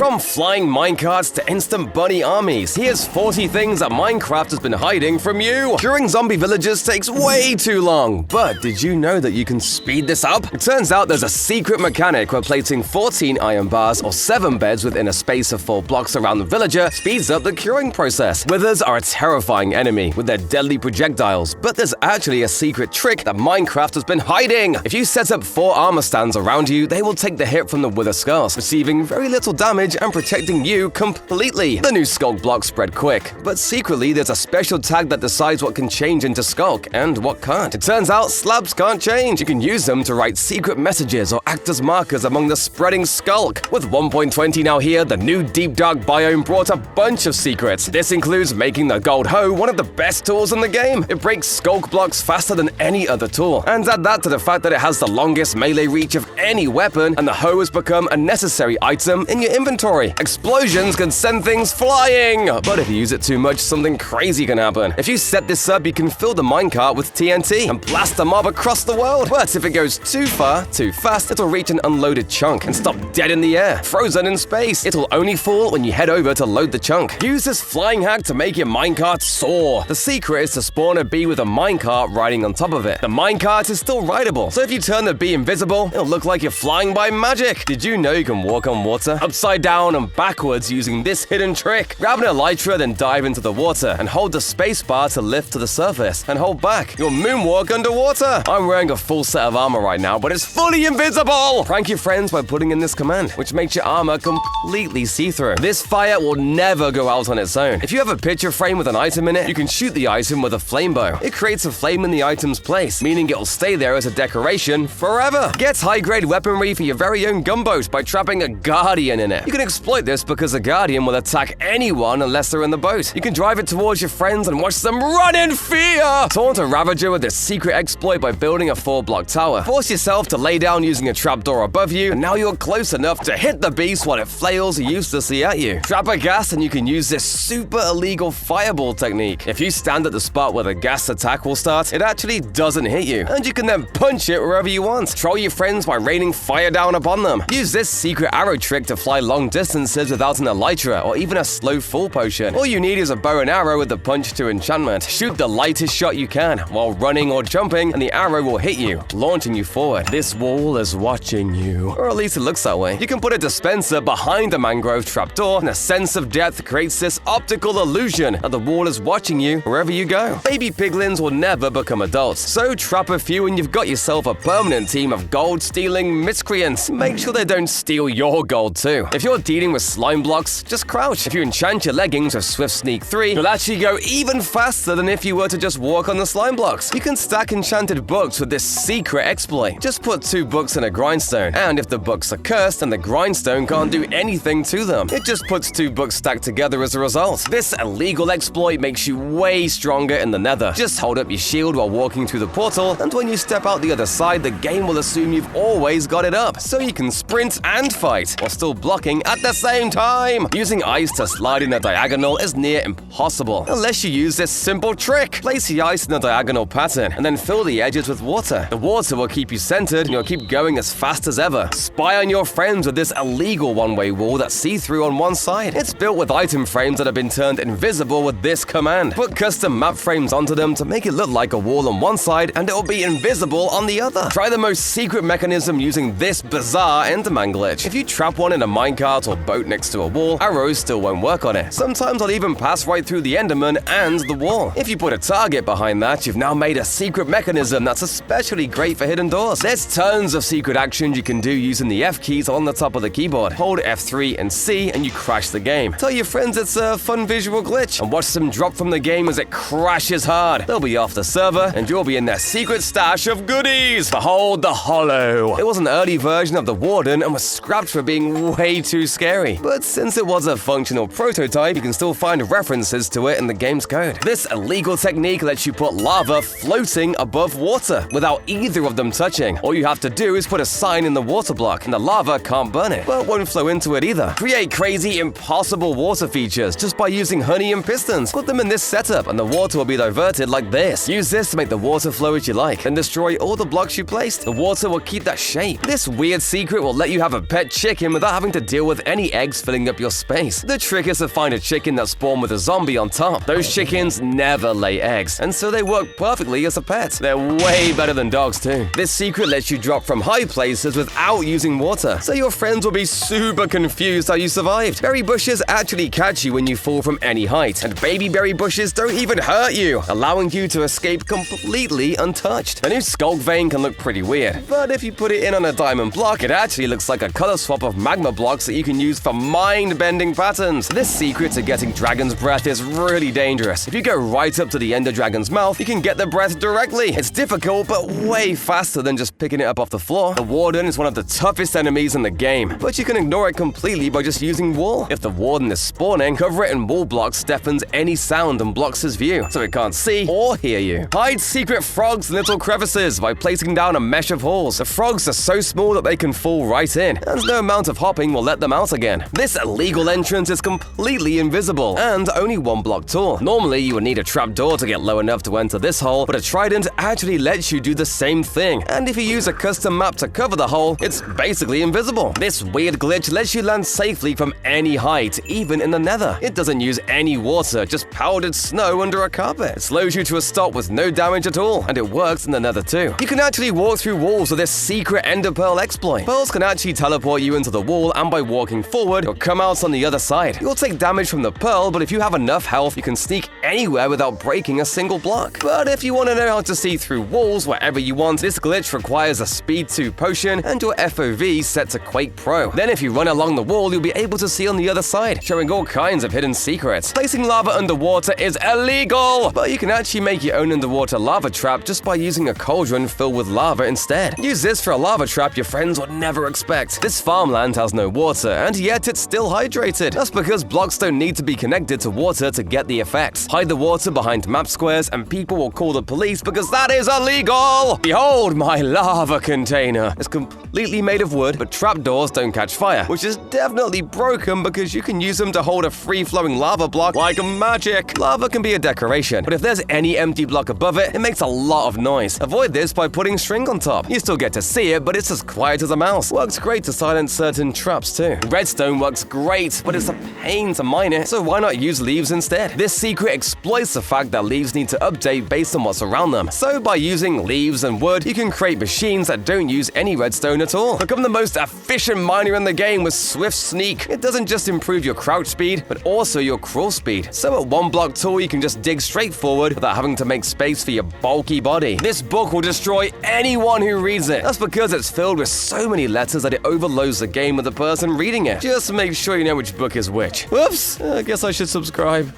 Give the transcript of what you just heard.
From flying minecarts to instant bunny armies, here's 40 things that Minecraft has been hiding from you. Curing zombie villagers takes way too long, but did you know that you can speed this up? It turns out there's a secret mechanic where placing 14 iron bars or 7 beds within a space of 4 blocks around the villager speeds up the curing process. Withers are a terrifying enemy with their deadly projectiles, but there's actually a secret trick that Minecraft has been hiding. If you set up 4 armor stands around you, they will take the hit from the wither scars, receiving very little damage and protecting you completely. The new skulk blocks spread quick, but secretly there's a special tag that decides what can change into skulk and what can't. It turns out slabs can't change. You can use them to write secret messages or act as markers among the spreading skulk. With 1.20 now here, the new deep dark biome brought a bunch of secrets. This includes making the gold hoe one of the best tools in the game. It breaks skulk blocks faster than any other tool. And add that to the fact that it has the longest melee reach of any weapon, and the hoe has become a necessary item in your inventory. Explosions can send things flying, but if you use it too much, something crazy can happen. If you set this up, you can fill the minecart with TNT and blast the mob across the world. But if it goes too far, too fast, it'll reach an unloaded chunk and stop dead in the air, frozen in space. It'll only fall when you head over to load the chunk. Use this flying hack to make your minecart soar. The secret is to spawn a bee with a minecart riding on top of it. The minecart is still rideable, so if you turn the bee invisible, it'll look like you're flying by magic. Did you know you can walk on water? Upside down and backwards using this hidden trick. Grab an elytra, then dive into the water and hold the space bar to lift to the surface and hold back. You'll moonwalk underwater. I'm wearing a full set of armor right now, but it's fully invisible. Prank your friends by putting in this command, which makes your armor completely see-through. This fire will never go out on its own. If you have a picture frame with an item in it, you can shoot the item with a flame bow. It creates a flame in the item's place, meaning it'll stay there as a decoration forever. Get high-grade weaponry for your very own gunboat by trapping a guardian in it. You can exploit this because a guardian will attack anyone unless they're in the boat. You can drive it towards your friends and watch them run in fear. Taunt a ravager with this secret exploit by building a 4-block tower. Force yourself to lay down using a trapdoor above you, and now you're close enough to hit the beast while it flails uselessly at you. Trap a gas and you can use this super illegal fireball technique. If you stand at the spot where the gas attack will start, it actually doesn't hit you, and you can then punch it wherever you want. Troll your friends by raining fire down upon them. Use this secret arrow trick to fly long distances without an elytra or even a slow fall potion. All you need is a bow and arrow with the punch to enchantment. Shoot the lightest shot you can while running or jumping, and the arrow will hit you, launching you forward. This wall is watching you, or at least it looks that way. You can put a dispenser behind the mangrove trapdoor, and a sense of depth creates this optical illusion that the wall is watching you wherever you go. Baby piglins will never become adults, so trap a few and you've got yourself a permanent team of gold-stealing miscreants. Make sure they don't steal your gold too. If you're dealing with slime blocks, just crouch. If you enchant your leggings with Swift Sneak 3, you'll actually go even faster than if you were to just walk on the slime blocks. You can stack enchanted books with this secret exploit. Just put 2 books in a grindstone, and if the books are cursed, and the grindstone can't do anything to them, it just puts 2 books stacked together as a result. This illegal exploit makes you way stronger in the nether. Just hold up your shield while walking through the portal, and when you step out the other side, the game will assume you've always got it up, so you can sprint and fight while still blocking at the same time. Using ice to slide in a diagonal is near impossible unless you use this simple trick. Place the ice in a diagonal pattern and then fill the edges with water. The water will keep you centered and you'll keep going as fast as ever. Spy on your friends with this illegal one-way wall that's see-through on one side. It's built with item frames that have been turned invisible with this command. Put custom map frames onto them to make it look like a wall on one side and it will be invisible on the other. Try the most secret mechanism using this bizarre Enderman glitch. If you trap one in a minecart or boat next to a wall, arrows still won't work on it. Sometimes I'll even pass right through the Enderman and the wall. If you put a target behind that, you've now made a secret mechanism that's especially great for hidden doors. There's tons of secret actions you can do using the F keys on the top of the keyboard. Hold F3 and C and you crash the game. Tell your friends it's a fun visual glitch and watch them drop from the game as it crashes hard. They'll be off the server and you'll be in their secret stash of goodies. Behold the Hollow. It was an early version of the Warden and was scrapped for being way too scary. But since it was a functional prototype, you can still find references to it in the game's code. This illegal technique lets you put lava floating above water without either of them touching. All you have to do is put a sign in the water block and the lava can't burn it, but won't flow into it either. Create crazy, impossible water features just by using honey and pistons. Put them in this setup and the water will be diverted like this. Use this to make the water flow as you like, then destroy all the blocks you placed. The water will keep that shape. This weird secret will let you have a pet chicken without having to deal with with any eggs filling up your space. The trick is to find a chicken that spawned with a zombie on top. Those chickens never lay eggs, and so they work perfectly as a pet. They're way better than dogs too. This secret lets you drop from high places without using water, so your friends will be super confused how you survived. Berry bushes actually catch you when you fall from any height, and baby berry bushes don't even hurt you, allowing you to escape completely untouched. The new skulk vein can look pretty weird, but if you put it in on a diamond block, it actually looks like a color swap of magma blocks that you can use for mind-bending patterns. This secret to getting dragon's breath is really dangerous. If you go right up to the ender dragon's mouth, you can get the breath directly. It's difficult, but way faster than just picking it up off the floor. The warden is one of the toughest enemies in the game, but you can ignore it completely by just using wool. If the warden is spawning, cover it in wool blocks deafens any sound and blocks his view, so it can't see or hear you. Hide secret frogs in little crevices by placing down a mesh of holes. The frogs are so small that they can fall right in, and no amount of hopping will let them out again. This illegal entrance is completely invisible and only 1 block tall. Normally, you would need a trapdoor to get low enough to enter this hole, but a trident actually lets you do the same thing, and if you use a custom map to cover the hole, it's basically invisible. This weird glitch lets you land safely from any height, even in the nether. It doesn't use any water, just powdered snow under a carpet. It slows you to a stop with no damage at all, and it works in the nether too. You can actually walk through walls with this secret ender pearl exploit. Pearls can actually teleport you into the wall, and by walking forward, you'll come out on the other side. You'll take damage from the pearl, but if you have enough health, you can sneak anywhere without breaking a single block. But if you want to know how to see through walls wherever you want, this glitch requires a speed 2 potion and your FOV set to Quake Pro. Then if you run along the wall, you'll be able to see on the other side, showing all kinds of hidden secrets. Placing lava underwater is illegal, but you can actually make your own underwater lava trap just by using a cauldron filled with lava instead. Use this for a lava trap your friends would never expect. This farmland has no water, and yet it's still hydrated. That's because blocks don't need to be connected to water to get the effects. Hide the water behind map squares, and people will call the police because that is illegal! Behold my lava container. It's completely made of wood, but trapdoors don't catch fire, which is definitely broken because you can use them to hold a free-flowing lava block like magic. Lava can be a decoration, but if there's any empty block above it, it makes a lot of noise. Avoid this by putting string on top. You still get to see it, but it's as quiet as a mouse. Works great to silence certain traps too. Redstone works great, but it's a pain to mine it, so why not use leaves instead? This secret exploits the fact that leaves need to update based on what's around them. So by using leaves and wood, you can create machines that don't use any redstone at all. Become the most efficient miner in the game with Swift Sneak. It doesn't just improve your crouch speed, but also your crawl speed. So at 1 block tall, you can just dig straight forward without having to make space for your bulky body. This book will destroy anyone who reads it. That's because it's filled with so many letters that it overloads the game with the person reading it. Just make sure you know which book is which. Whoops, I guess I should subscribe.